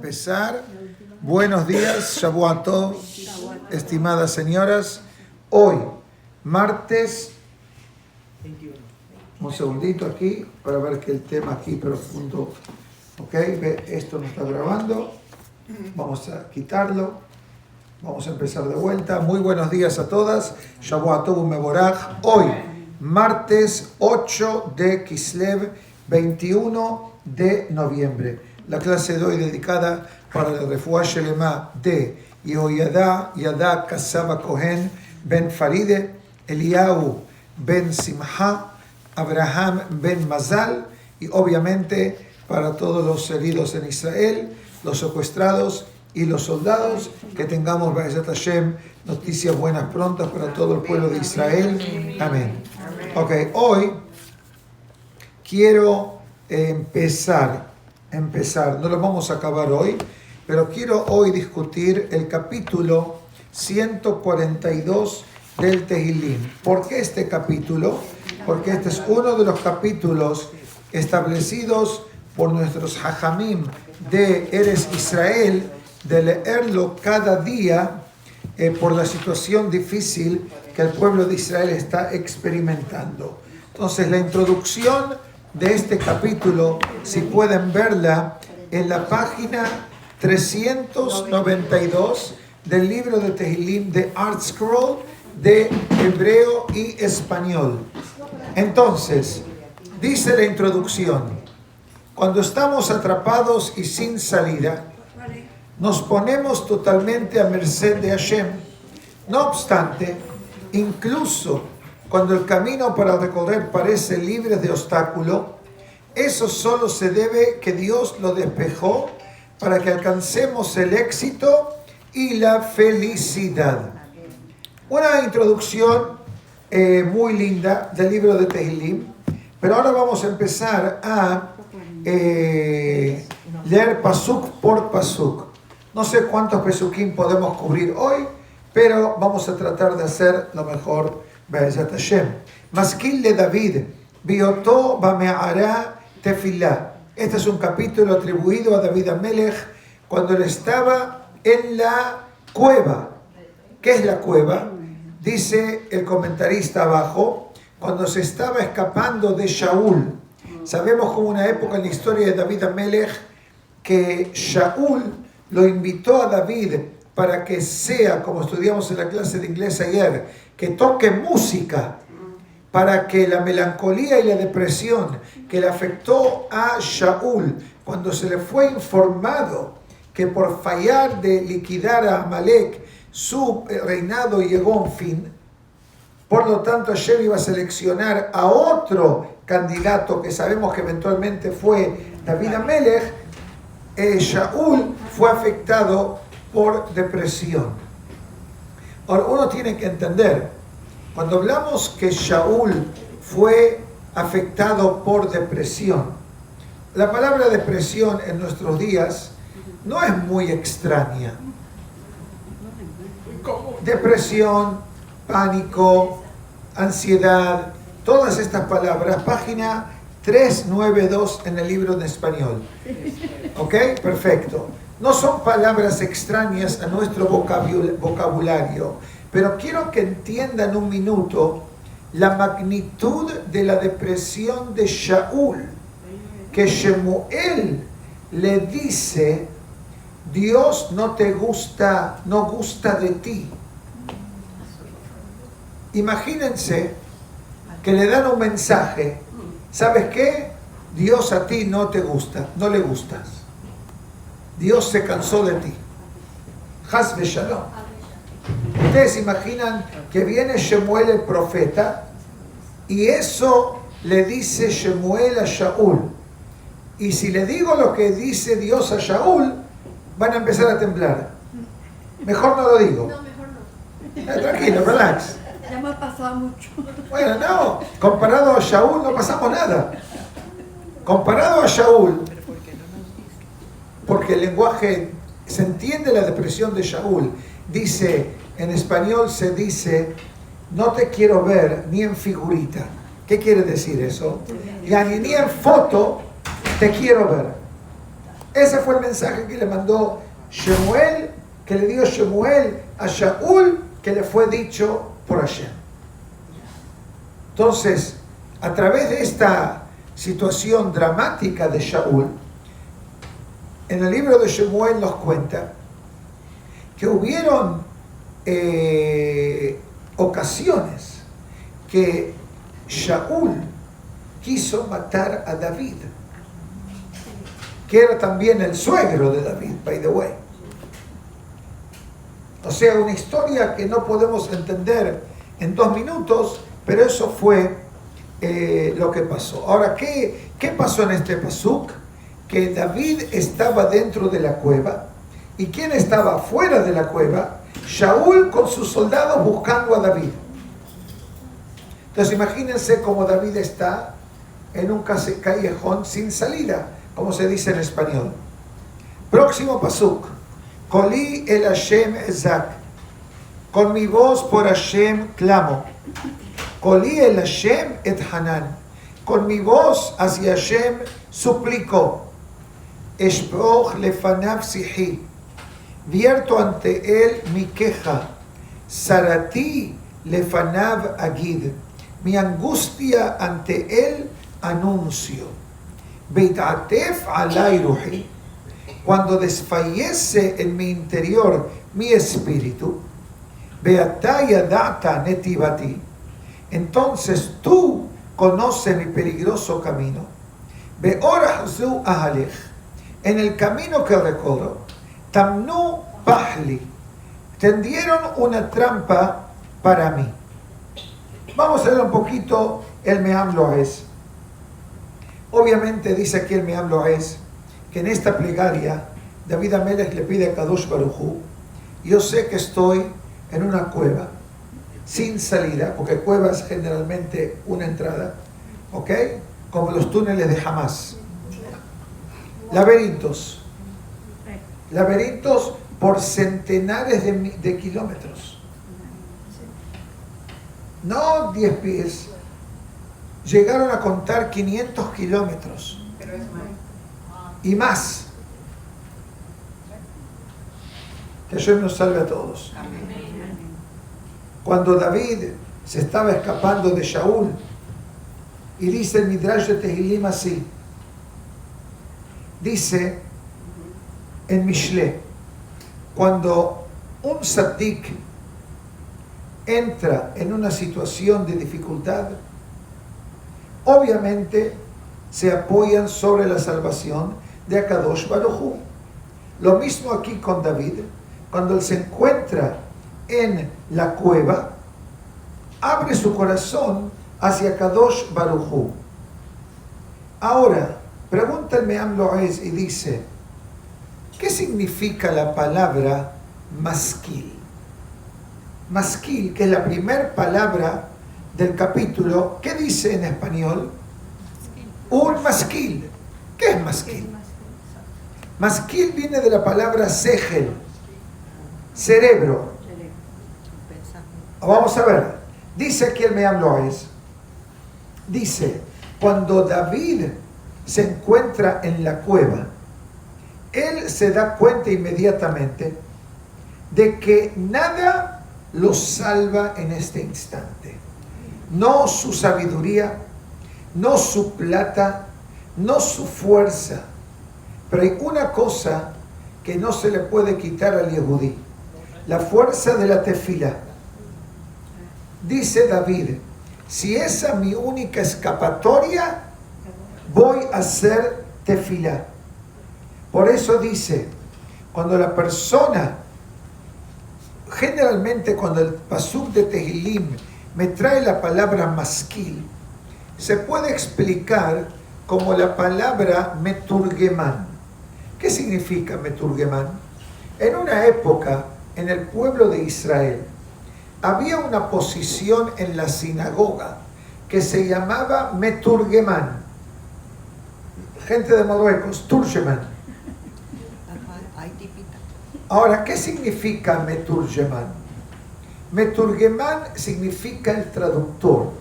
empezar. Buenos días, Shavuot Tov, estimadas señoras. Hoy, martes, un segundito aquí para ver que el tema aquí profundo. Ok, esto no está grabando. Vamos a quitarlo. Vamos a empezar de vuelta. Muy buenos días a todas. Shavuot Tov Mevorach. Hoy, martes 8 de Kislev, 21 de noviembre. La clase de hoy dedicada para la Refuah Shelema de Yehoyada Kasaba Cohen ben Faride, Eliyahu ben Simha, Abraham ben Mazal, y obviamente para todos los heridos en Israel, los secuestrados y los soldados, que tengamos, Be'ezrat Hashem, noticias buenas prontas para todo el pueblo de Israel. Amén. Ok, hoy quiero empezar, no lo vamos a acabar hoy, pero quiero hoy discutir el capítulo 142 del Tehilim. ¿Por qué este capítulo? Porque este es uno de los capítulos establecidos por nuestros hajamim de Eres Israel, de leerlo cada día por la situación difícil que el pueblo de Israel está experimentando. Entonces, la introducción de este capítulo, si pueden verla en la página 392 del libro de Tehilim de Art Scroll de hebreo y español. Entonces, dice la introducción: cuando estamos atrapados y sin salida, nos ponemos totalmente a merced de Hashem. No obstante, incluso cuando el camino para recorrer parece libre de obstáculo, eso solo se debe que Dios lo despejó para que alcancemos el éxito y la felicidad. Una introducción muy linda del libro de Tehilim, pero ahora vamos a empezar a leer pasuk por pasuk. No sé cuántos pesukim podemos cubrir hoy, pero vamos a tratar de hacer lo mejor. Be'ezrat Hashem. Maskil de David, Biotó Bame'ara Tefilá. Este es un capítulo atribuido a David Amelech cuando él estaba en la cueva. ¿Qué es la cueva? Dice el comentarista abajo, cuando se estaba escapando de Shaul. Sabemos como una época en la historia de David Amelech que Shaul lo invitó a David para que sea, como estudiamos en la clase de inglés ayer, que toque música, para que la melancolía y la depresión que le afectó a Shaul cuando se le fue informado que por fallar de liquidar a Amalek su reinado llegó a un fin, por lo tanto Hashem iba a seleccionar a otro candidato que sabemos que eventualmente fue David Amelech. Shaul fue afectado por depresión. Ahora, uno tiene que entender, cuando hablamos que Shaul fue afectado por depresión, la palabra depresión en nuestros días no es muy extraña. Depresión, pánico, ansiedad, todas estas palabras, página 392 en el libro de español. ¿Ok? Perfecto. No son palabras extrañas a nuestro vocabulario, pero quiero que entiendan un minuto la magnitud de la depresión de Shaul, que Shemuel le dice: Dios no te gusta, no gusta de ti. Imagínense que le dan un mensaje: ¿sabes qué? Dios a ti no te gusta, no le gustas. Dios se cansó de ti. Haz Shalom. Ustedes imaginan que viene Shemuel el profeta y eso le dice Shemuel a Shaul. Y si le digo lo que dice Dios a Shaul, van a empezar a temblar. Mejor no lo digo. No, mejor no. Tranquilo, relax. Ya me ha pasado mucho. Bueno, no. Comparado a Shaul no pasamos nada. Comparado a Shaul, porque el lenguaje, se entiende la depresión de Shaul. Dice, en español se dice: no te quiero ver ni en figurita. ¿Qué quiere decir eso? Ya ni en foto te quiero ver. Ese fue el mensaje que le mandó Shemuel, que le dio Shemuel a Shaul, que le fue dicho por Hashem. Entonces, a través de esta situación dramática de Shaul, en el libro de Shemuel nos cuenta que hubieron ocasiones que Shaul quiso matar a David, que era también el suegro de David, by the way. O sea, una historia que no podemos entender en 2 minutos, pero eso fue lo que pasó. Ahora, ¿qué pasó en este pasuk? Que David estaba dentro de la cueva. ¿Y quién estaba fuera de la cueva? Shaul con sus soldados buscando a David. Entonces imagínense cómo David está en un callejón sin salida, como se dice en español. Próximo pasuk. Koli el Hashem ezak. Con mi voz por Hashem clamo. Koli el Hashem et hanan. Con mi voz hacia Hashem suplico. Eshproch lefanav sihi. Vierto ante él mi queja. Sarati lefanav agid. Mi angustia ante él anuncio. Beitatef alay ruhi. Cuando desfallece en mi interior mi espíritu, Beata yadata netivati, entonces tú conoces mi peligroso camino. Beorah zu ahalech, en el camino que recorro, tamnu pahli, tendieron una trampa para mí. Vamos a ver un poquito el Me'am Lo'ez. Obviamente dice aquí el Me'am Lo'ez que en esta plegaria David Amelech le pide a Kadosh Baruj Hu: yo sé que estoy en una cueva sin salida, porque cueva es generalmente una entrada, ¿ok? Como los túneles de Hamas. Laberintos por centenares de kilómetros. No 10 pies. Llegaron a contar 500 kilómetros. Y más. Que Hashem nos salve a todos. Cuando David se estaba escapando de Shaul, y dice el Midrash de Tehilim así, dice en Mishle, cuando un tzaddik entra en una situación de dificultad, obviamente se apoyan sobre la salvación de Akadosh Baruj Hu. Lo mismo aquí con David, cuando él se encuentra en la cueva, abre su corazón hacia Kadosh Baruj Hu. Ahora, pregunta el Me'am Lo'ez y dice, ¿qué significa la palabra maskil? Maskil, que es la primera palabra del capítulo, ¿qué dice en español? Un maskil. ¿Qué es maskil? Maskil viene de la palabra sejel, cerebro. Vamos a ver, dice aquí el Me'am Lo'ez, dice, cuando David se encuentra en la cueva, él se da cuenta inmediatamente de que nada lo salva en este instante. No su sabiduría, no su plata, no su fuerza. Pero hay una cosa que no se le puede quitar al Yehudí: la fuerza de la tefila. Dice David, si esa es mi única escapatoria, voy a hacer tefila. Por eso dice, cuando la persona, generalmente cuando el pasuk de Tehilim me trae la palabra maskil, se puede explicar como la palabra meturgemán. ¿Qué significa meturgemán? En una época, en el pueblo de Israel, había una posición en la sinagoga que se llamaba meturgemán. Gente de Marruecos, turgemán. Ahora, ¿qué significa meturgemán? Meturgemán significa el traductor.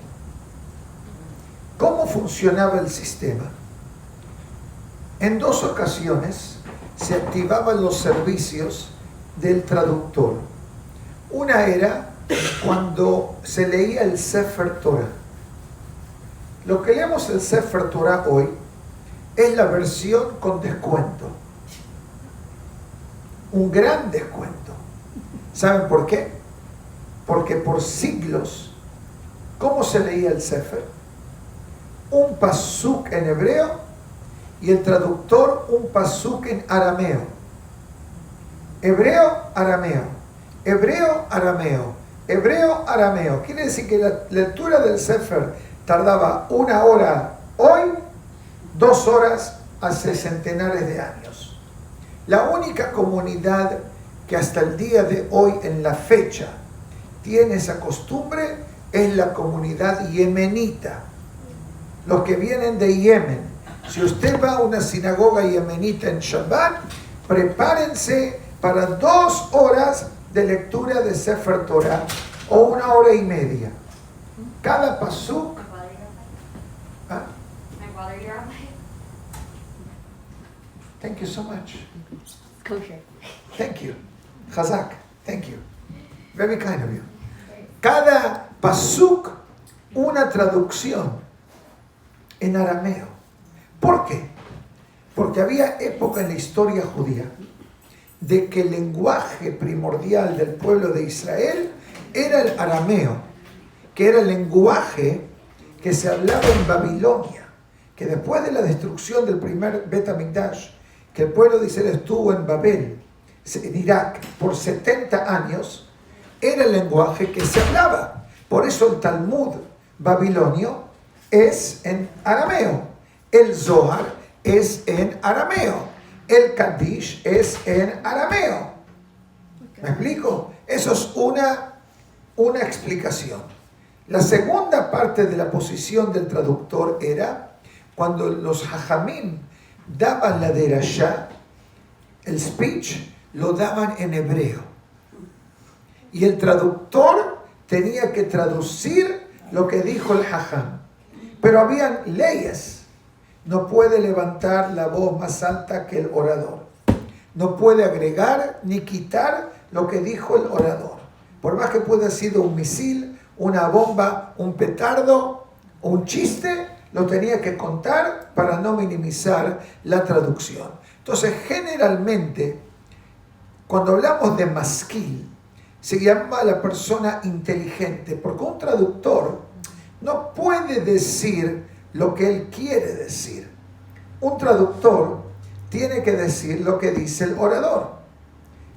¿Cómo funcionaba el sistema? En 2 ocasiones, se activaban los servicios del traductor. Una era cuando se leía el Sefer Torah. Lo que leemos el Sefer Torah hoy es la versión con descuento. Un gran descuento. ¿Saben por qué? Porque por siglos, ¿cómo se leía el Sefer? Un pasuk en hebreo y el traductor un pasuk en arameo. Hebreo, arameo. Hebreo, arameo. Hebreo, arameo. Quiere decir que la lectura del Sefer tardaba 1 hora hoy, 2 horas hace centenares de años. La única comunidad que hasta el día de hoy, en la fecha, tiene esa costumbre es la comunidad yemenita. Los que vienen de Yemen. Si usted va a una sinagoga yemenita en Shabbat, prepárense para 2 horas de lectura de Sefer Torah o 1 hora y media. Cada pasuk. ¿Ah? Thank you so much. Kosher. Thank you. Chazak. Thank you. Very kind of you. Cada pasuk, una traducción en arameo. ¿Por qué? Porque había época en la historia judía de que el lenguaje primordial del pueblo de Israel era el arameo, que era el lenguaje que se hablaba en Babilonia, que después de la destrucción del primer Bet HaMikdash, que el pueblo de Israel estuvo en Babel, en Irak, por 70 años, era el lenguaje que se hablaba. Por eso el Talmud babilonio es en arameo, el Zohar es en arameo, el Kadish es en arameo. ¿Me explico? Eso es una explicación. La segunda parte de la posición del traductor era cuando los hajamim daban la derashá, el speech, lo daban en hebreo. Y el traductor tenía que traducir lo que dijo el hajam. Pero habían leyes. No puede levantar la voz más alta que el orador. No puede agregar ni quitar lo que dijo el orador. Por más que pueda haber sido un misil, una bomba, un petardo, un chiste, lo tenía que contar para no minimizar la traducción. Entonces, generalmente, cuando hablamos de maskil, se llama a la persona inteligente, porque un traductor no puede decir lo que él quiere decir. Un traductor tiene que decir lo que dice el orador.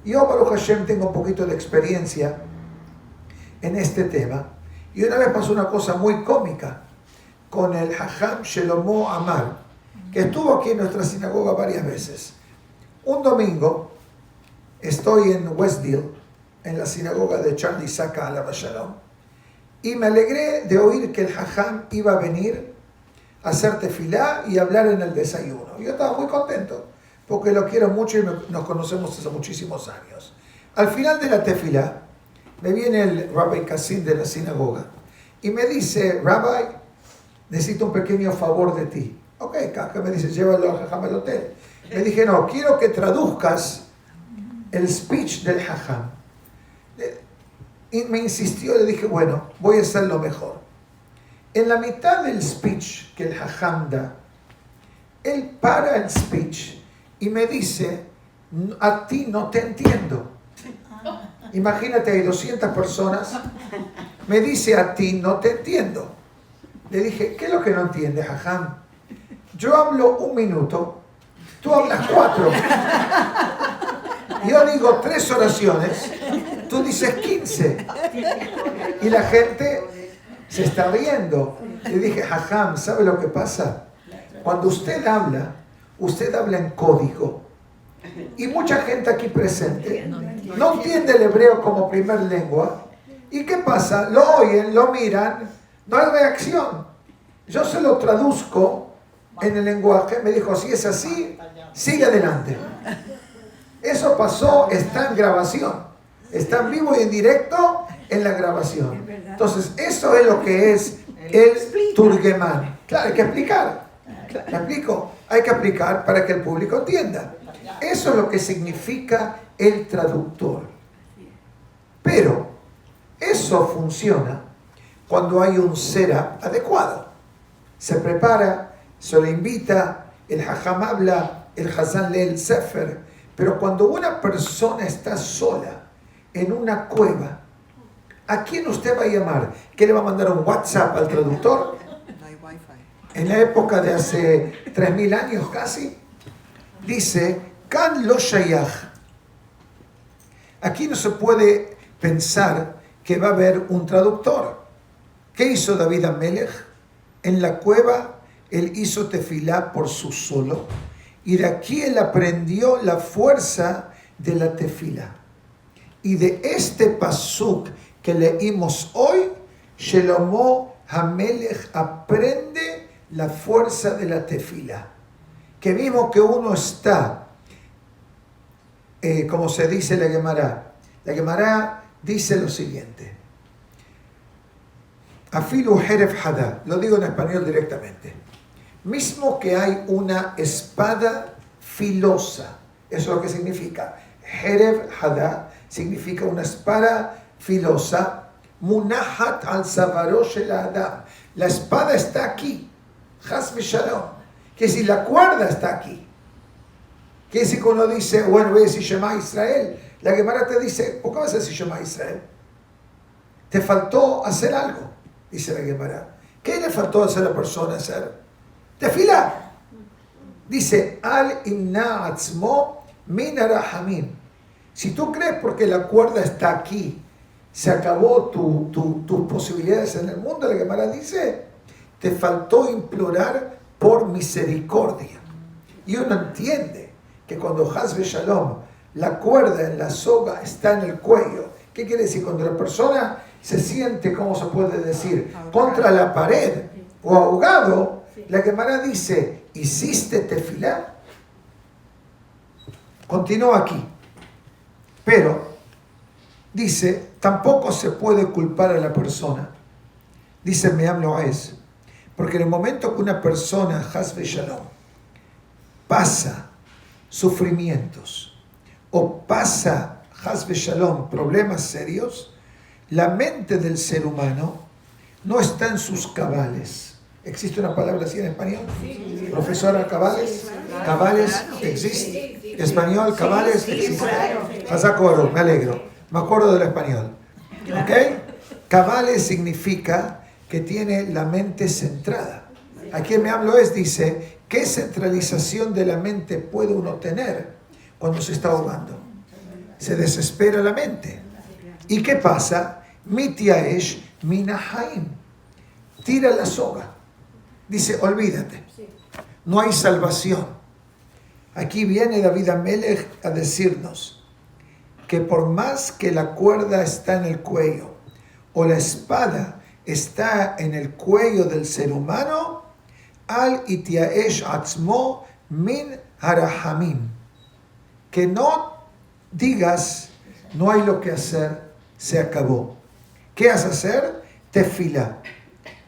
Yo, Baruch Hashem, tengo un poquito de experiencia en este tema. Y una vez pasó una cosa muy cómica con el Hajam Shelomo Amar, que estuvo aquí en nuestra sinagoga varias veces. Un domingo estoy en Westfield, en la sinagoga de Charlie Saka, Alav Shalom, y me alegré de oír que el Hajam iba a venir a hacer tefilá y hablar en el desayuno. Yo estaba muy contento, porque lo quiero mucho y nos conocemos hace muchísimos años. Al final de la tefilá, me viene el Rabbi Kassim de la sinagoga y me dice: Rabbi, necesito un pequeño favor de ti. Ok, Kaka, me dice, llévalo al Hajam al hotel. Me dije, no, quiero que traduzcas el speech del Hajam. Y me insistió, le dije, bueno, voy a hacer lo mejor. En la mitad del speech que el Hajam da, él para el speech y me dice, a ti no te entiendo. Imagínate, hay 200 personas, me dice, a ti no te entiendo. Le dije, ¿qué es lo que no entiendes, Hajam? Yo hablo 1 minuto, tú hablas 4. Yo digo 3 oraciones, tú dices 15. Y la gente se está riendo. Le dije, Hajam, ¿sabe lo que pasa? Cuando usted habla en código. Y mucha gente aquí presente no entiende el hebreo como primer lengua. ¿Y qué pasa? Lo oyen, lo miran, no hay reacción. Yo se lo traduzco en el lenguaje, me dijo, si es así, sigue adelante. Eso pasó, está en grabación. Está en vivo y en directo en la grabación. Entonces, eso es lo que es el turgemán. Claro, hay que explicar. ¿Me explico? Hay que explicar para que el público entienda. Eso es lo que significa el traductor. Pero eso funciona cuando hay un setup adecuado. Se prepara, se le invita, el hajam habla, el hazán lee el sefer. Pero cuando una persona está sola en una cueva, ¿a quién usted va a llamar? ¿Qué le va a mandar un WhatsApp al traductor? No hay wifi. En la época de hace 3000 años casi, dice, Kan lo shayach. Aquí no se puede pensar que va a haber un traductor. ¿Qué hizo David Amelech? En la cueva, él hizo tefilá por sí solo. Y de aquí él aprendió la fuerza de la tefilá. Y de este pasuk que leímos hoy, Shelomo Hamelech aprende la fuerza de la tefilá. Que vimos que uno está, como se dice la Gemara. La Gemara dice lo siguiente. Afilu Heref Hadá, lo digo en español directamente. Mismo que hay una espada filosa, eso es lo que significa. Heref Hadá significa una espada filosa. Munahat al Savarosh el Adam. La espada está aquí. Chas v'shalom. Que si la cuerda está aquí. Que si cuando dice, bueno, voy a decir Shema Israel, la Gemara te dice, ¿por qué vas a decir Shema Israel? Te faltó hacer algo, dice la Gemara. ¿Qué le faltó hacer a la persona hacer? Tefilá. Dice, al imna atzmo min arahamim. Si tú crees porque la cuerda está aquí, se acabó tus posibilidades en el mundo, la Gemara dice, te faltó implorar por misericordia. Y uno entiende que cuando Haz Shalom, la cuerda en la soga está en el cuello. ¿Qué quiere decir? Cuando la persona se siente, ¿cómo se puede decir? Contra la pared o ahogado, la Gemara dice, ¿hiciste tefilá? Continúa aquí. Pero, dice, tampoco se puede culpar a la persona. Dice Meam Loez, porque en el momento que una persona, Haz Shalom, pasa sufrimientos o pasa, Haz Shalom, problemas serios, la mente del ser humano no está en sus cabales. ¿Existe una palabra así en español? Sí. Profesora, cabales. Sí, claro. Cabales, claro. ¿Existe? Sí. Español, cabales, sí, existe. Claro. Me alegro. Me acuerdo del español. Claro. ¿Ok? Cabales significa que tiene la mente centrada. Aquí en Me Hablo dice, ¿qué centralización de la mente puede uno tener cuando se está ahogando? Se desespera la mente. ¿Y qué pasa? Mitiaesh minahaim. Tira la soga. Dice, olvídate. No hay salvación. Aquí viene David Amelech a decirnos que por más que la cuerda está en el cuello o la espada está en el cuello del ser humano, al itiaesh atzmo min harahamim. Que no digas, no hay lo que hacer, se acabó. ¿Qué has de hacer? Tefilá.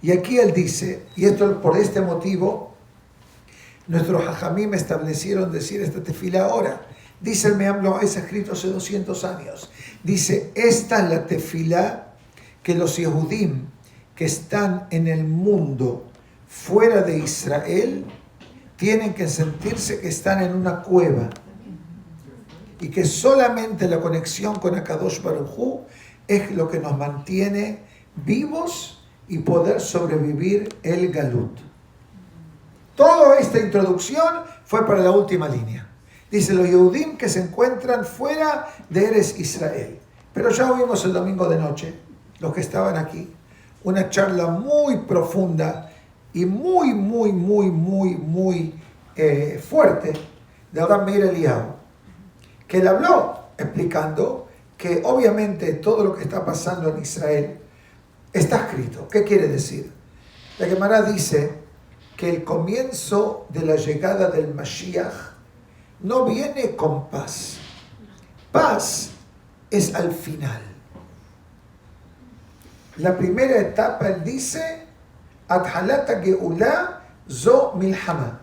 Y aquí él dice, y esto por este motivo, nuestros hajamim establecieron decir esta tefilá ahora. Dice el Meam Loez, escrito hace 200 años. Dice, esta es la tefilá que los Yehudim que están en el mundo fuera de Israel tienen que sentirse que están en una cueva y que solamente la conexión con Akadosh Baruj Hu es lo que nos mantiene vivos y poder sobrevivir el Galut. Toda esta introducción fue para la última línea. Dice los Yehudim que se encuentran fuera de Eretz Israel. Pero ya oímos el domingo de noche, los que estaban aquí, una charla muy profunda y muy fuerte de Adam Meir Eliyahu, que él habló explicando que obviamente todo lo que está pasando en Israel está escrito. ¿Qué quiere decir? La Gemara dice que el comienzo de la llegada del Mashiach no viene con paz. Paz es al final. La primera etapa, él dice, Athalata Geulá Zo Milhama.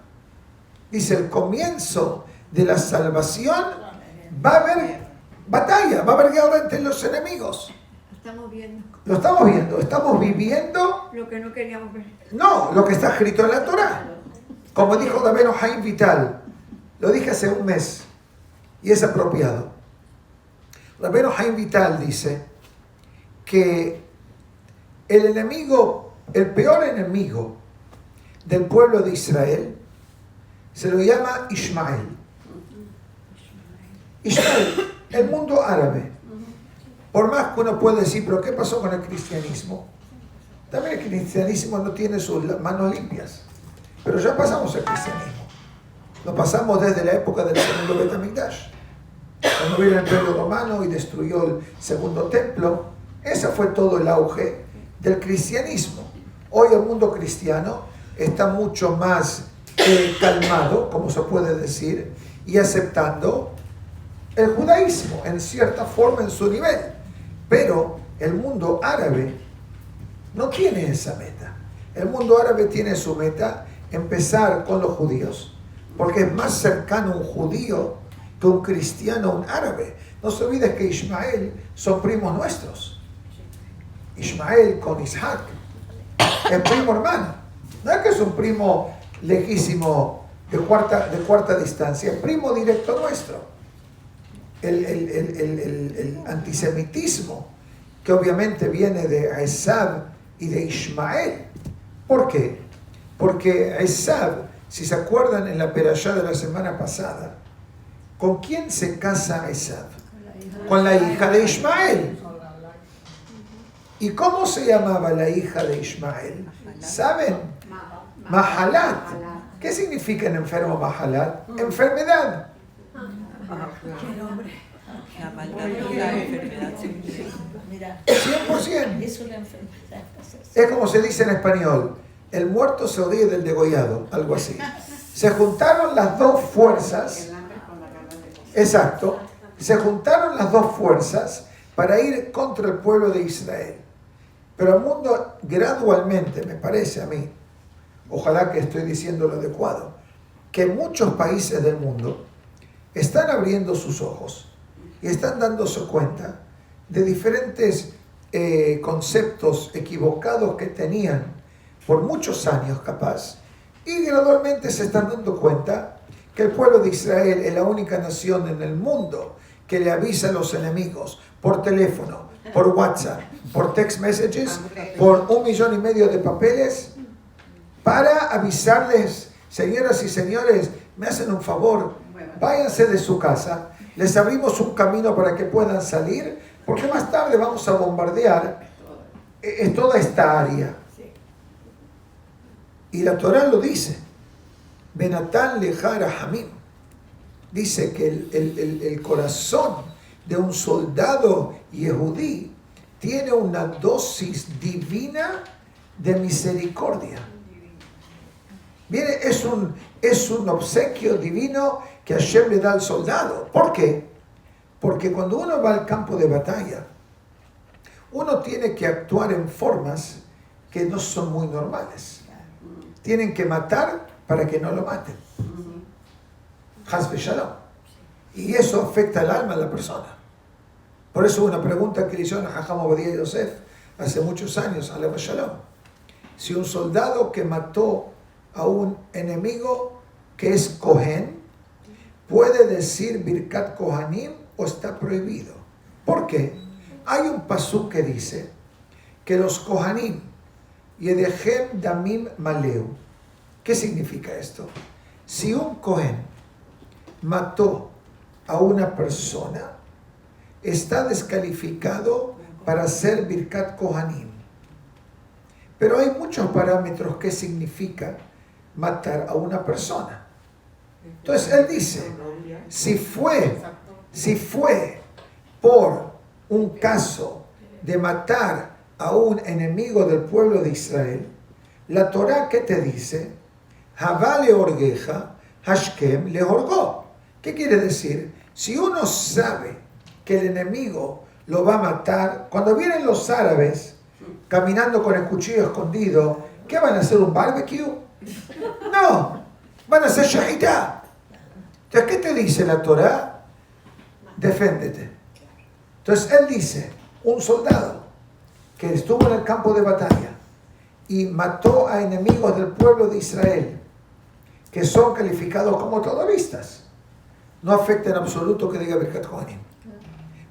Dice, el comienzo de la salvación, va a haber batalla, va a haber guerra entre los enemigos. Estamos viendo Lo estamos viendo, estamos viviendo, lo que no queríamos ver. no, lo que está escrito en la Torá. Como dijo Rabbeinu Haim Vital, lo dije hace un mes y es apropiado. Rabbeinu Haim Vital dice que el enemigo, el peor enemigo del pueblo de Israel se lo llama Ismael. Ismael, el mundo árabe. Por más que uno puede decir, pero ¿qué pasó con el cristianismo? También el cristianismo no tiene sus manos limpias. Pero ya pasamos el cristianismo. Lo pasamos desde la época del segundo Bet HaMikdash. Cuando vino el Imperio Romano y destruyó el segundo templo, ese fue todo el auge del cristianismo. Hoy el mundo cristiano está mucho más calmado, como se puede decir, y aceptando el judaísmo en cierta forma en su nivel. Pero el mundo árabe no tiene esa meta. El mundo árabe tiene su meta empezar con los judíos, porque es más cercano un judío que un cristiano, un árabe. No se olvides que Ismael son primos nuestros. Ismael con Isaac es primo hermano. No es que es un primo lejísimo de cuarta distancia, es primo directo nuestro. El antisemitismo que obviamente viene de Esav y de Ismael. ¿Por qué? Porque Esav, si se acuerdan en la perashá de la semana pasada, ¿con quién se casa Esav? Con la hija de Ismael. ¿Y cómo se llamaba la hija de Ismael? ¿Saben? Mahalat. ¿Qué significa en enfermo Mahalat? Enfermedad. La maldad y la enfermedad. Mira, 100%. es una enfermedad. Es como se dice en español, el muerto se ríe del degollado, algo así. Se juntaron las dos fuerzas, exacto, se juntaron las dos fuerzas para ir contra el pueblo de Israel. Pero el mundo gradualmente, me parece a mí, ojalá que estoy diciendo lo adecuado, que muchos países del mundo están abriendo sus ojos y están dándose cuenta de diferentes conceptos equivocados que tenían por muchos años capaz, y gradualmente se están dando cuenta que el pueblo de Israel es la única nación en el mundo que le avisa a los enemigos por teléfono, por WhatsApp, por text messages, por 1,5 millones de papeles, para avisarles: señoras y señores, me hacen un favor, váyanse de su casa, les abrimos un camino para que puedan salir, porque más tarde vamos a bombardear toda esta área. Y la Torá lo dice, Benatán lejara hamim, dice que el corazón de un soldado yehudí tiene una dosis divina de misericordia. Viene, es un obsequio divino que Hashem le da al soldado. ¿Por qué? Porque cuando uno va al campo de batalla, uno tiene que actuar en formas que no son muy normales. Tienen que matar para que no lo maten. Haz Shalom. Y eso afecta el alma de la persona. Por eso una pregunta que le hicieron a Jajam Obadiah Yosef hace muchos años, a Haz Shalom. Si un soldado que mató a un enemigo que es Cohen puede decir Birkat Kohanim o está prohibido. ¿Por qué? Hay un pasuk que dice que los Kohanim Yedehem Damim Maleu. ¿Qué significa esto? Si un Kohen mató a una persona, está descalificado para hacer Birkat Kohanim. Pero hay muchos parámetros que significa matar a una persona. Entonces él dice, si fue por un caso de matar a un enemigo del pueblo de Israel, la Torá, ¿qué te dice? Havá le orgeja, Hashkem le orgó. ¿Qué quiere decir? Si uno sabe que el enemigo lo va a matar, cuando vienen los árabes caminando con el cuchillo escondido, ¿qué van a hacer? ¿Un barbecue? No, van a hacer shahitá. Entonces, ¿qué te dice la Torá? Deféndete. Entonces, él dice, un soldado que estuvo en el campo de batalla y mató a enemigos del pueblo de Israel, que son calificados como terroristas, no afecta en absoluto que diga Birkat Kohanim,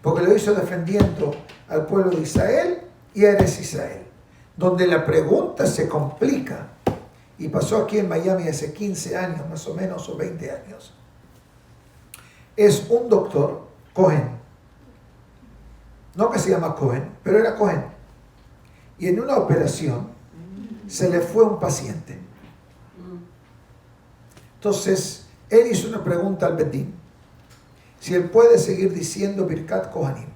porque lo hizo defendiendo al pueblo de Israel y a Eretz Israel, donde la pregunta se complica, y pasó aquí en Miami hace 15 años más o menos, o 20 años. Es un doctor, Cohen, no que se llama Cohen, pero era Cohen, y en una operación se le fue un paciente. Entonces, él hizo una pregunta al Bedín, si él puede seguir diciendo Birkat Kohanim.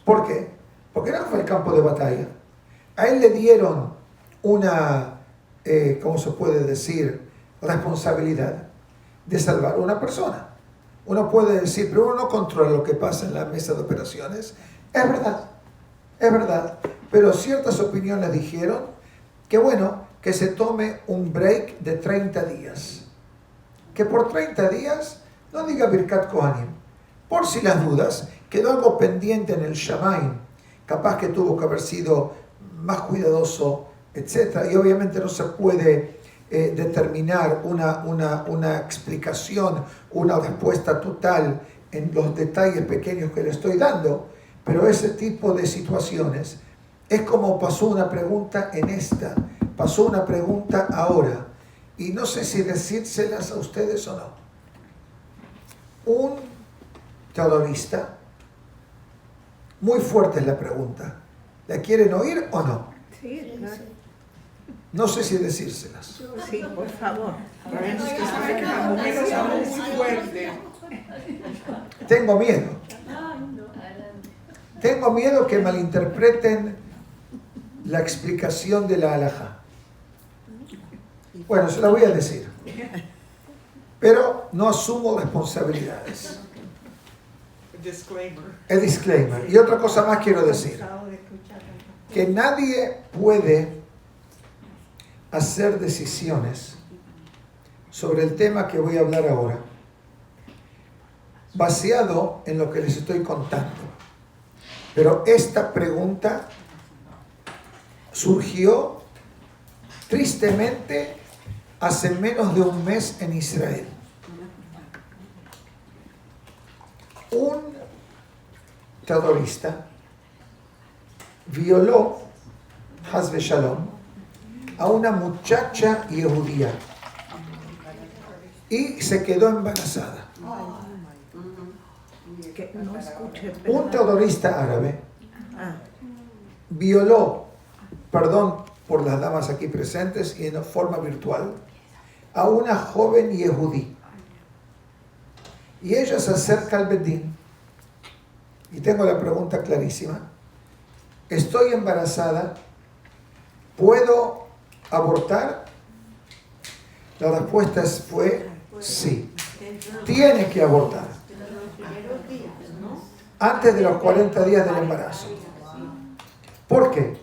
¿Por qué? Porque no fue el campo de batalla. A él le dieron una, ¿cómo se puede decir?, responsabilidad de salvar a una persona. Uno puede decir, pero uno no controla lo que pasa en la mesa de operaciones. Es verdad. Pero ciertas opiniones dijeron que bueno, que se tome un break de 30 días. Que por 30 días no diga Birkat Kohanim. Por si las dudas, quedó algo pendiente en el Shamaim. Capaz que tuvo que haber sido más cuidadoso, etc. Y obviamente no se puede determinar una explicación, una respuesta total en los detalles pequeños que le estoy dando. Pero ese tipo de situaciones es como pasó una pregunta en esta, pasó una pregunta ahora, y no sé si decírselas a ustedes o no. Un terrorista, muy fuerte es la pregunta, ¿la quieren oír o no? Sí, claro. No sé si decírselas. Sí, por favor. Tengo miedo. Tengo miedo que malinterpreten la explicación de la halajá. Bueno, se la voy a decir. Pero no asumo responsabilidades. El disclaimer. Y otra cosa más quiero decir. Que nadie puede hacer decisiones sobre el tema que voy a hablar ahora, basado en lo que les estoy contando. Pero esta pregunta surgió tristemente hace menos de un mes en Israel. Un terrorista violó, Hazve Shalom, a una muchacha judía y se quedó embarazada. Un terrorista árabe violó, perdón por las damas aquí presentes y en forma virtual, a una joven yehudí. Y ella se acerca al Bedín y tengo la pregunta clarísima. Estoy embarazada, ¿puedo abortar? La respuesta fue sí. Tiene que abortar antes de los 40 días del embarazo. ¿Por qué?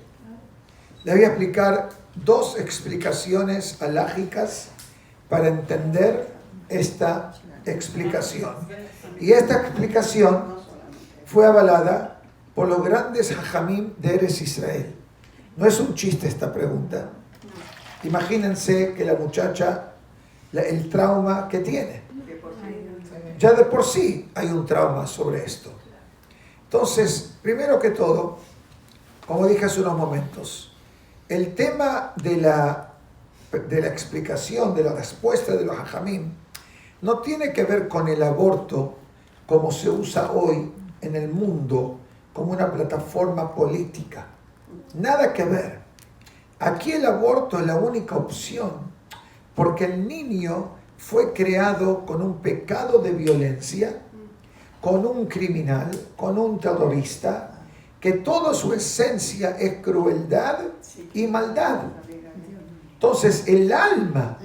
Le voy a explicar dos explicaciones halágicas para entender esta explicación. Y esta explicación fue avalada por los grandes hajamim de Eretz Israel. No es un chiste esta pregunta. Imagínense que la muchacha, el trauma que tiene. Ya de por sí hay un trauma sobre esto. Entonces, primero que todo, como dije hace unos momentos, el tema de la explicación, de la respuesta de los hajamim, no tiene que ver con el aborto como se usa hoy en el mundo como una plataforma política. Nada que ver. Aquí el aborto es la única opción, porque el niño fue creado con un pecado de violencia, con un criminal, con un terrorista, que toda su esencia es crueldad y maldad. Entonces el alma,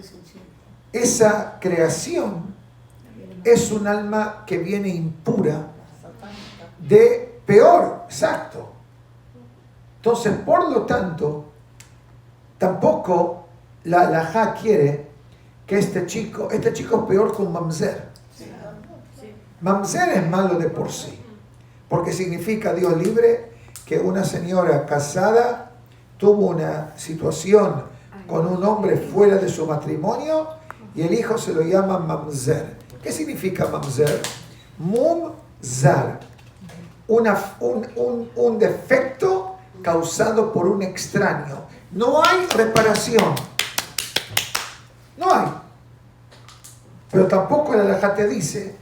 esa creación, es un alma que viene impura, de peor, exacto. Entonces, por lo tanto, tampoco la halajá quiere que este chico es peor que un mamzer. Mamzer es malo de por sí, porque significa, Dios libre, que una señora casada tuvo una situación con un hombre fuera de su matrimonio y el hijo se lo llama mamzer. ¿Qué significa mamzer? Mumzar, un defecto causado por un extraño. No hay reparación. No hay. Pero tampoco el halajá te dice,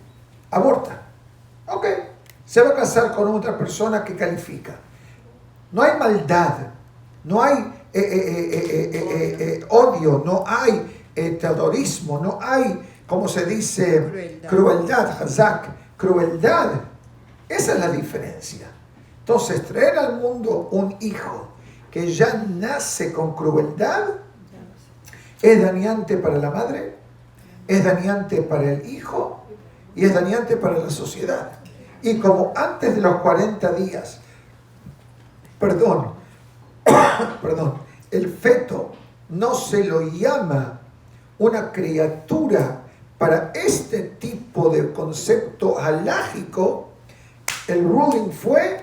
aborta. Ok, se va a casar con otra persona que califica. No hay maldad, no hay odio, no hay terrorismo, no hay, como se dice, crueldad, hazak, crueldad. Esa es la diferencia. Entonces, traer al mundo un hijo que ya nace con crueldad es dañante para la madre, es dañante para el hijo y es dañante para la sociedad. Y como antes de los 40 días, perdón, el feto no se lo llama una criatura para este tipo de concepto halágico, el ruling fue,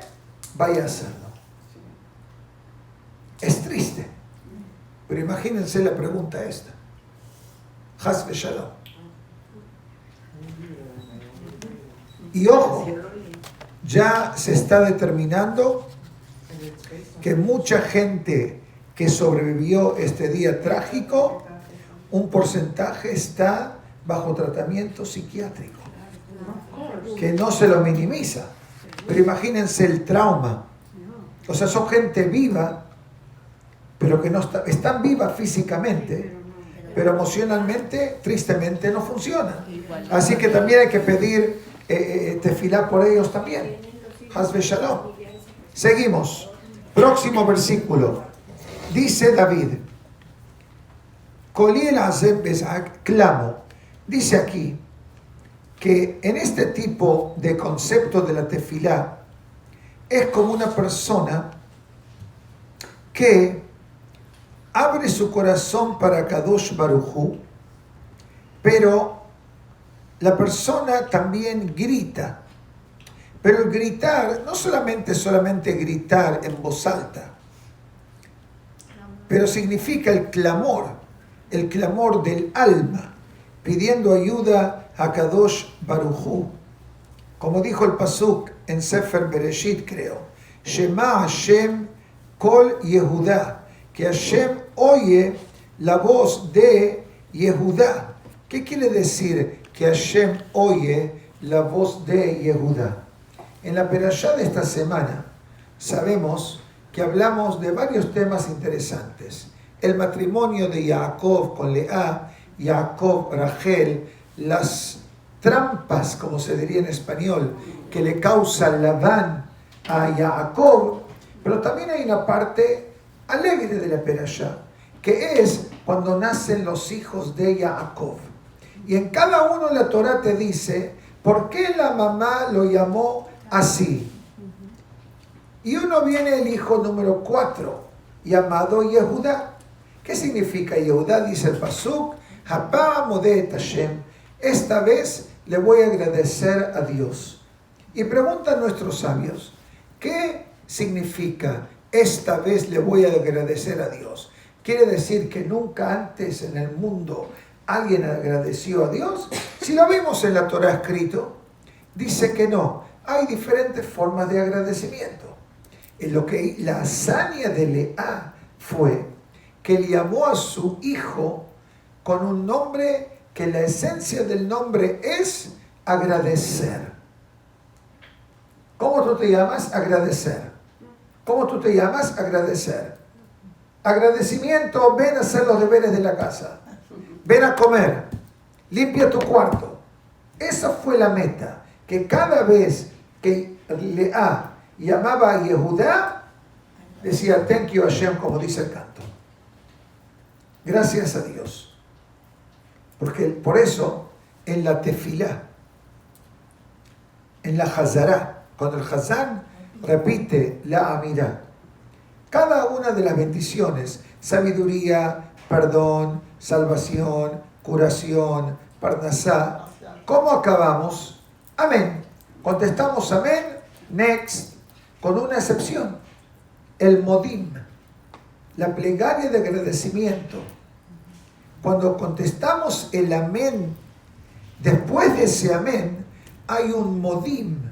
vaya a hacerlo. Es triste, pero imagínense la pregunta esta. Haz Shalom. Y ojo, ya se está determinando que mucha gente que sobrevivió este día trágico, un porcentaje está bajo tratamiento psiquiátrico, que no se lo minimiza. Pero imagínense el trauma. O sea, son gente viva, pero que no están vivas físicamente, pero emocionalmente, tristemente, no funcionan. Así que también hay que pedir tefilá por ellos también. Haz Shalom. Seguimos. Próximo versículo. Dice David, clamo. Dice aquí que en este tipo de concepto de la tefilá es como una persona que abre su corazón para Kadosh Baruj Hu, pero la persona también grita. Pero el gritar, no solamente gritar en voz alta, pero significa el clamor del alma, pidiendo ayuda a Kadosh Baruj Hu. Como dijo el Pasuk en Sefer Bereshit, creo, Shema Hashem Kol Yehudá, que Hashem oye la voz de Yehudá. ¿Qué quiere decir que Hashem oye la voz de Yehudá? En la perashá de esta semana sabemos que hablamos de varios temas interesantes. El matrimonio de Jacob con Lea, Jacob, Rachel, las trampas, como se diría en español, que le causa Labán a Jacob, pero también hay una parte alegre de la perashá, que es cuando nacen los hijos de Jacob. Y en cada uno la Torá te dice, ¿por qué la mamá lo llamó así? Y uno viene el hijo número 4, llamado Yehudá. ¿Qué significa Yehudá? Dice el Pasuk, Hapá Modet Hashem, esta vez le voy a agradecer a Dios. Y preguntan nuestros sabios, ¿qué significa esta vez le voy a agradecer a Dios? ¿Quiere decir que nunca antes en el mundo alguien agradeció a Dios? Si lo vimos en la Torá escrito, dice que no. Hay diferentes formas de agradecimiento. En lo que la hazaña de Lea fue que le llamó a su hijo con un nombre que la esencia del nombre es agradecer. ¿Cómo tú te llamas? Agradecer. ¿Cómo tú te llamas? Agradecer. Agradecimiento, ven a hacer los deberes de la casa. Ven a comer. Limpia tu cuarto. Esa fue la meta. Que cada vez que Lea llamaba a Yehudá, decía, thank you Hashem, como dice el canto. Gracias a Dios. Porque por eso, en la tefilá, en la hazará, cuando el hazán repite la amirá, cada una de las bendiciones, sabiduría, perdón, salvación, curación, parnasá. ¿Cómo acabamos? Amén. Contestamos amén, next, con una excepción. El modim, la plegaria de agradecimiento. Cuando contestamos el amén, después de ese amén, hay un modim.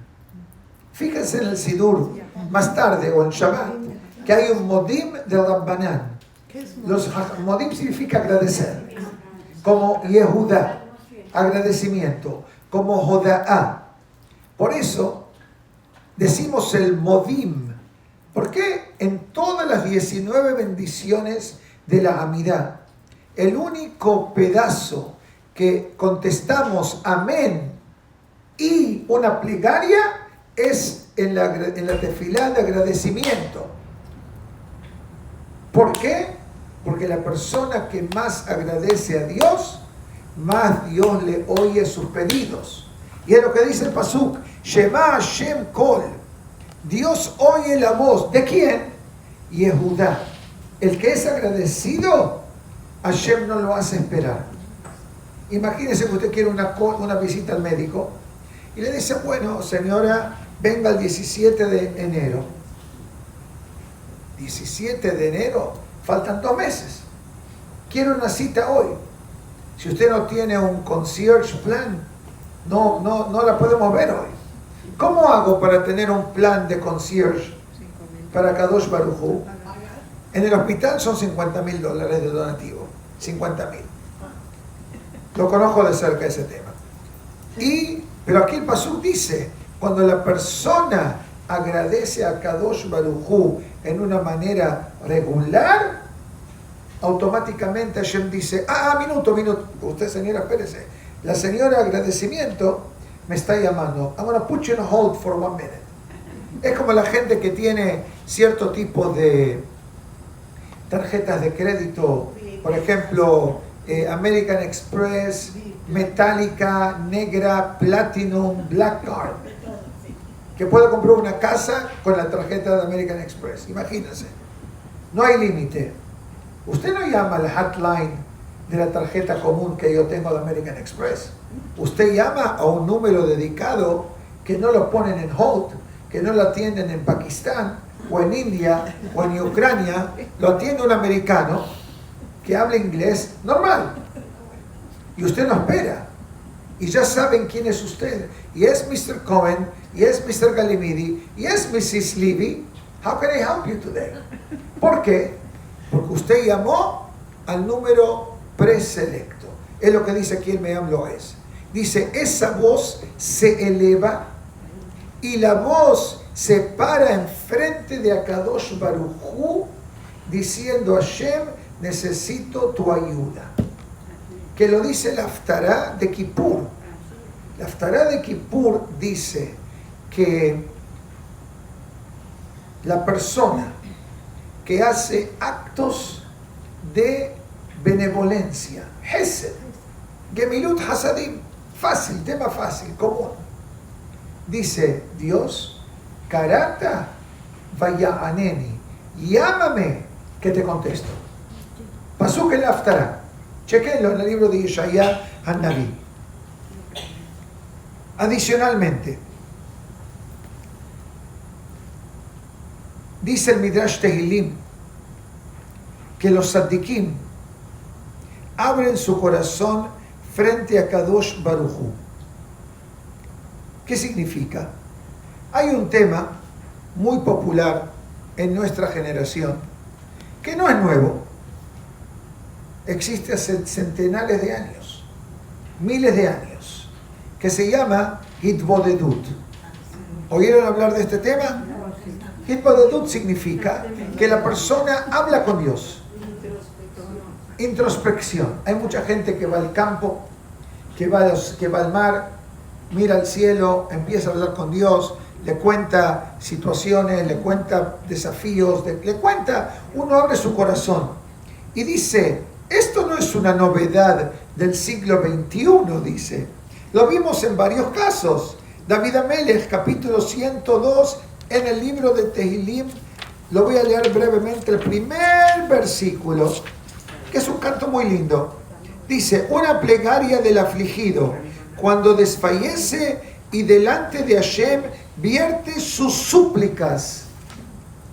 Fíjense en el Sidur, más tarde, o en Shabbat, que hay un modim de Rabbanán. Los modim significa agradecer, como Yehudá, agradecimiento, como Joda'á. Por eso decimos el modim. ¿Por qué en todas las 19 bendiciones de la Amidá, el único pedazo que contestamos amén y una plegaria es en la tefilá de agradecimiento? ¿Por qué? Porque la persona que más agradece a Dios, más Dios le oye sus pedidos. Y es lo que dice el pasuk, Shema Hashem Kol. Dios oye la voz. ¿De quién? Yehudá. El que es agradecido, Hashem no lo hace esperar. Imagínese que usted quiere una visita al médico y le dice, bueno, señora, venga el 17 de enero. 17 de enero, faltan 2 meses. Quiero una cita hoy. Si usted no tiene un concierge plan, no la podemos ver hoy. ¿Cómo hago para tener un plan de concierge para Kadosh Baruj Hu? En el hospital son $50,000 de donativo. 50,000. Lo conozco de cerca ese tema. Pero aquí el pasuk dice, cuando la persona agradece a Kadosh Baruj Hu en una manera regular, automáticamente Hashem dice, minuto, usted señora, espérese, la señora agradecimiento me está llamando, I'm gonna put you on hold for 1 minute. Es como la gente que tiene cierto tipo de tarjetas de crédito, por ejemplo, American Express, Metallica, Negra, Platinum, Black Card, que puede comprar una casa con la tarjeta de American Express. Imagínense, no hay límite. Usted no llama al hotline de la tarjeta común que yo tengo de American Express. Usted llama a un número dedicado que no lo ponen en hold, que no lo atienden en Pakistán, o en India, o en Ucrania. Lo atiende un americano que habla inglés normal. Y usted no espera. Y ya saben quién es usted. Y es Mr. Cohen, y es Mr. Galimidi, y es Mrs. Levy. How can I help you today? ¿Por qué? Porque usted llamó al número preselecto. Es lo que dice aquí el Meam Loes. Dice, esa voz se eleva y la voz se para enfrente de Akadosh Baruj Hu diciendo, Hashem, necesito tu ayuda. Que lo dice la Haftará de Kippur. La Haftará de Kippur dice que la persona que hace actos de benevolencia, Hesed, Gemilut Hasadim, fácil, tema fácil, común. Dice Dios, Karata vaya aneni, llámame que te contesto. Pasuk el Haftará. Chequenlo en el libro de Yeshaya Han-Naví. Adicionalmente, dice el Midrash Tehilim que los tzaddikim abren su corazón frente a Kadosh Baruj Hu. ¿Qué significa? Hay un tema muy popular en nuestra generación que no es nuevo. Existe hace centenares de años, miles de años, que se llama Hitbodedut. ¿Oyeron hablar de este tema? Hitbodedut significa que la persona habla con Dios. Introspección. Hay mucha gente que va al campo, que va al mar, mira al cielo, empieza a hablar con Dios, le cuenta situaciones, le cuenta desafíos, uno abre su corazón y dice, esto no es una novedad del siglo XXI, dice. Lo vimos en varios casos. David Amelech, capítulo 102, en el libro de Tehilim, lo voy a leer brevemente, el primer versículo, que es un canto muy lindo. Dice, una plegaria del afligido, cuando desfallece y delante de Hashem vierte sus súplicas.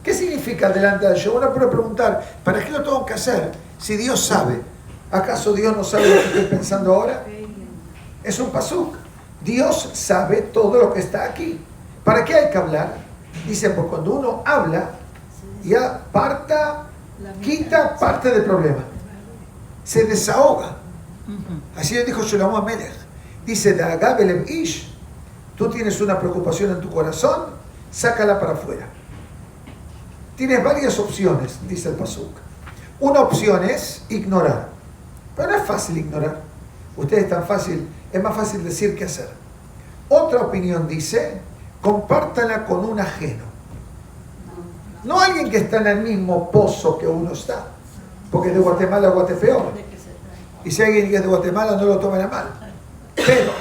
¿Qué significa delante de Hashem? Uno puede preguntar, ¿para qué lo tengo que hacer? Si Dios sabe. ¿Acaso Dios no sabe lo que estoy pensando ahora? Es un pasuk. Dios sabe todo lo que está aquí. ¿Para qué hay que hablar? Dice, pues cuando uno habla, ya quita parte del problema. Se desahoga. Así le dijo Shlomo HaMelech. Dice, Da'agah belev ish, tú tienes una preocupación en tu corazón, sácala para afuera. Tienes varias opciones, dice el pasuk. Una opción es ignorar. Pero no es fácil ignorar. Ustedes es más fácil decir que hacer. Otra opinión dice, compártala con un ajeno. No alguien que está en el mismo pozo que uno está. Porque de Guatemala a Guatepeor. Y si alguien que es de Guatemala no lo tomen a mal. Pero,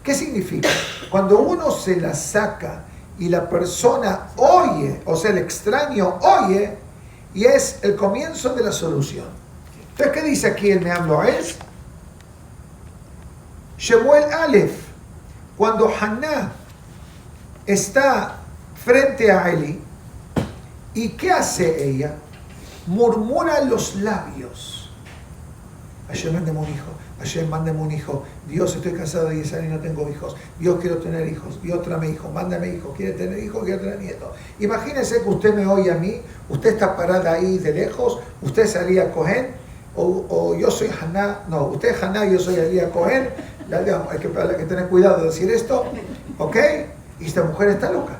¿qué significa? Cuando uno se la saca y la persona oye, o sea, el extraño oye, y es el comienzo de la solución. Entonces, ¿qué dice aquí el Me'am Lo'ez? Shemuel Aleph, cuando Haná está frente a Eli, ¿y qué hace ella? Murmura los labios. Hashem, mándame un hijo. Hashem, mándame un hijo. Dios, estoy casado de 10 años y no tengo hijos. Dios, quiero tener hijos. Dios, tráeme hijo. Mándame hijo. Quiere tener hijo, quiere tener nieto. Imagínense que usted me oye a mí. Usted está parada ahí de lejos. Usted es Alía Cohen. O yo soy Haná. No, usted es Haná, yo soy Alía Cohen. Hay que tener cuidado de decir esto. ¿Ok? Y esta mujer está loca.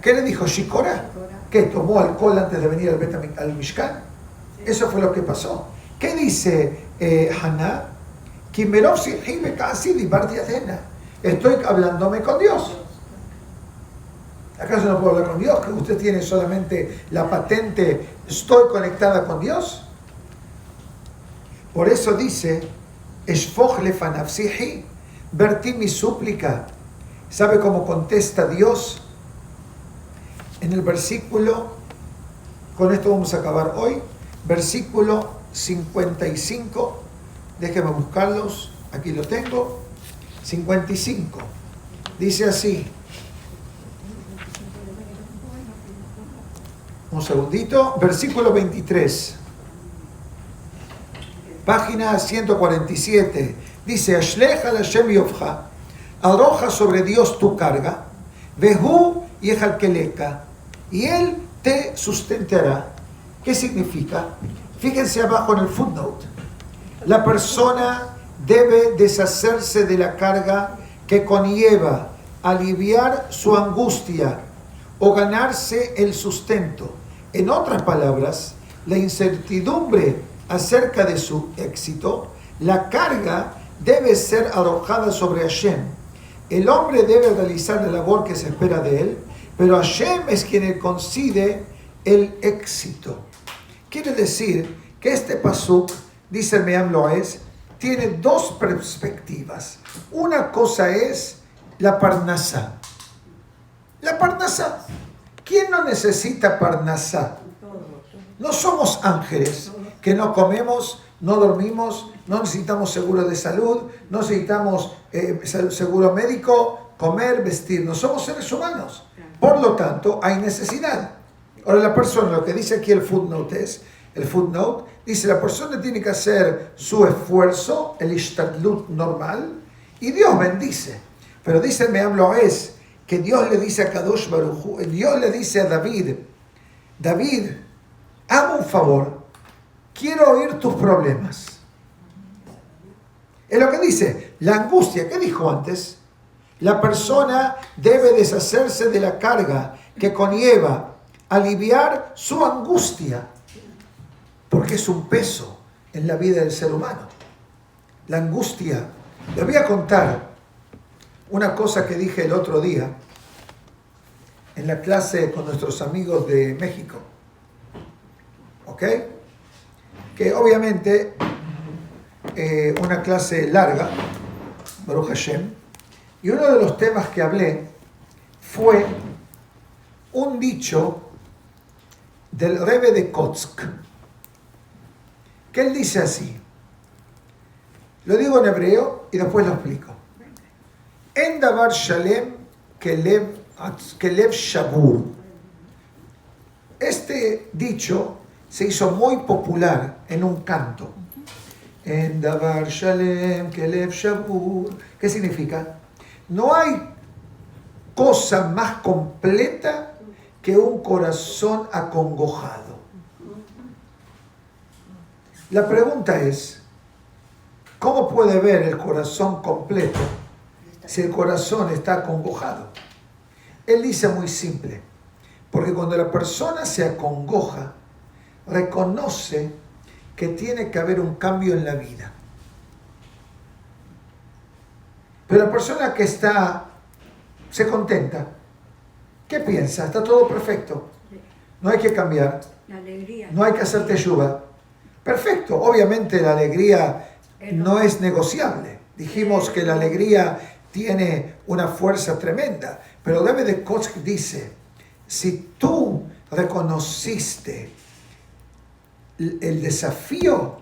¿Qué le dijo? ¿Shikora? ¿Qué? ¿Tomó alcohol antes de venir al Mishkan? Eso fue lo que pasó. ¿Qué dice Haná? Estoy hablándome con Dios. ¿Acaso no puedo hablar con Dios? ¿Que usted tiene solamente la patente, estoy conectada con Dios? Por eso dice, Eshfoch lefanafsihi, vertí mi súplica. ¿Sabe cómo contesta Dios? En el versículo, con esto vamos a acabar hoy, versículo 55, déjenme buscarlos, aquí lo tengo, 55, dice así, un segundito, versículo 23, página 147, dice, Ashlech al Hashem Yovcha, arroja sobre Dios tu carga, Vehu Yehalkeleka, y Él te sustentará. ¿Qué significa? Fíjense abajo en el footnote. La persona debe deshacerse de la carga que conlleva aliviar su angustia o ganarse el sustento. En otras palabras, la incertidumbre acerca de su éxito, la carga debe ser arrojada sobre Hashem. El hombre debe realizar la labor que se espera de él, pero Hashem es quien le concede el éxito. Quiere decir que este pasuk, dice el Me'am Lo'ez, tiene dos perspectivas. Una cosa es la parnasá. La parnasá. ¿Quién no necesita parnasá? No somos ángeles que no comemos, no dormimos, no necesitamos seguro de salud, no necesitamos seguro médico, comer, vestir. No somos seres humanos. Por lo tanto, hay necesidad. Ahora la persona, lo que dice aquí el footnote dice la persona tiene que hacer su esfuerzo, el ishtadlut normal, y Dios bendice. Pero dice el Me'am Lo'ez que Dios le dice a Kadosh Baruj Hu, Dios le dice a David, hazme un favor, quiero oír tus problemas. Es lo que dice, la angustia, ¿qué dijo antes? La persona debe deshacerse de la carga que conlleva aliviar su angustia, porque es un peso en la vida del ser humano. La angustia. Les voy a contar una cosa que dije el otro día en la clase con nuestros amigos de México. ¿Ok? Que obviamente una clase larga, Baruch Hashem, y uno de los temas que hablé fue un dicho del Rebbe de Kotsk, que él dice así: Lo digo en hebreo y después lo explico. En davar shalem kelev shabur. Este dicho se hizo muy popular en un canto. En davar shalem kelev shabur. ¿Qué significa? No hay cosa más completa que un corazón acongojado. La pregunta es, ¿cómo puede ver el corazón completo si el corazón está acongojado? Él dice muy simple, porque cuando la persona se acongoja, reconoce que tiene que haber un cambio en la vida. Pero la persona que se contenta, ¿qué piensa? Está todo perfecto. No hay que cambiar. La alegría. No hay que hacer teshuva. Perfecto. Obviamente la alegría no es negociable. Dijimos que la alegría tiene una fuerza tremenda. Pero David de Koch dice, si tú reconociste el desafío,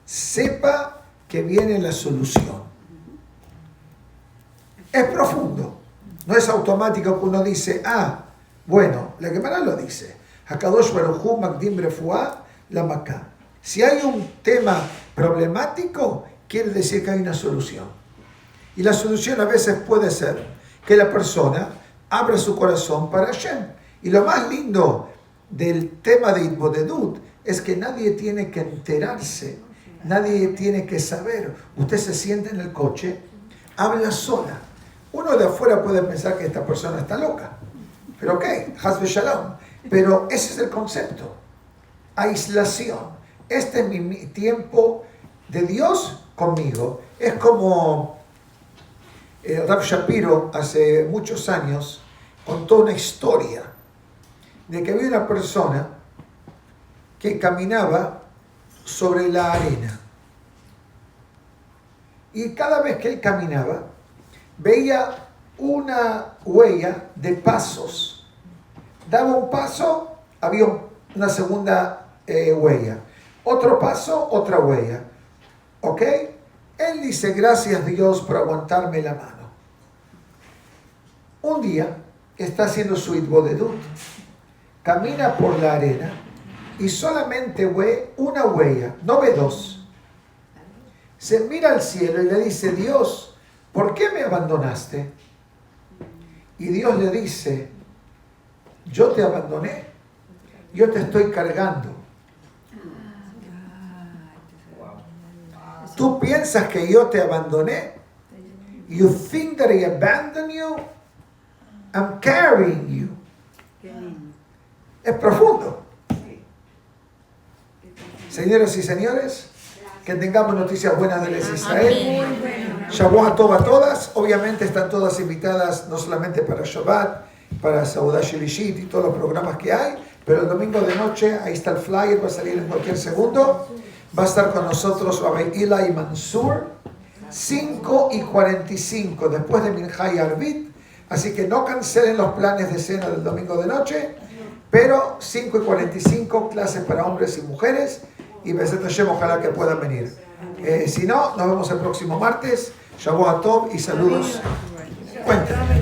sepa que viene la solución. Es profundo. No es automático que uno dice, bueno, la Gemara lo dice. Hakadosh Baruj Hu Magdim Refuah la Maká. Si hay un tema problemático, quiere decir que hay una solución. Y la solución a veces puede ser que la persona abra su corazón para Hashem. Y lo más lindo del tema de Itbodedut es que nadie tiene que enterarse, nadie tiene que saber. Usted se siente en el coche, habla sola. Uno de afuera puede pensar que esta persona está loca. Pero ok, Hasbe Shalom. Pero ese es el concepto. Aislación. Este es mi tiempo de Dios conmigo. Es como Rav Shapiro hace muchos años contó una historia de que había una persona que caminaba sobre la arena. Y cada vez que él caminaba, veía una huella de pasos. Daba un paso, había una segunda huella. Otro paso, otra huella. ¿Ok? Él dice, gracias Dios por aguantarme la mano. Un día está haciendo su Itbodedut, camina por la arena y solamente ve una huella, no ve dos. Se mira al cielo y le dice, Dios, ¿por qué me abandonaste? Y Dios le dice, yo te abandoné, yo te estoy cargando. ¿Tú piensas que yo te abandoné? You think that I abandoned you? I'm carrying you. Es profundo. Señoras y señores, que tengamos noticias buenas del Israel. Shabbat Tov a todas. Obviamente están todas invitadas, no solamente para Shabbat, para Saudah Shelishit y todos los programas que hay, pero el domingo de noche, ahí está el flyer, va a salir en cualquier segundo. Va a estar con nosotros Rabbi Eli Mansur, 5:45, después de Minjá y Arbit. Así que no cancelen los planes de cena del domingo de noche, pero 5:45, clases para hombres y mujeres. Y Be'ezrat Hashem, ojalá que puedan venir. Si no, nos vemos el próximo martes. Shabbat Tov y saludos. Cuéntenme.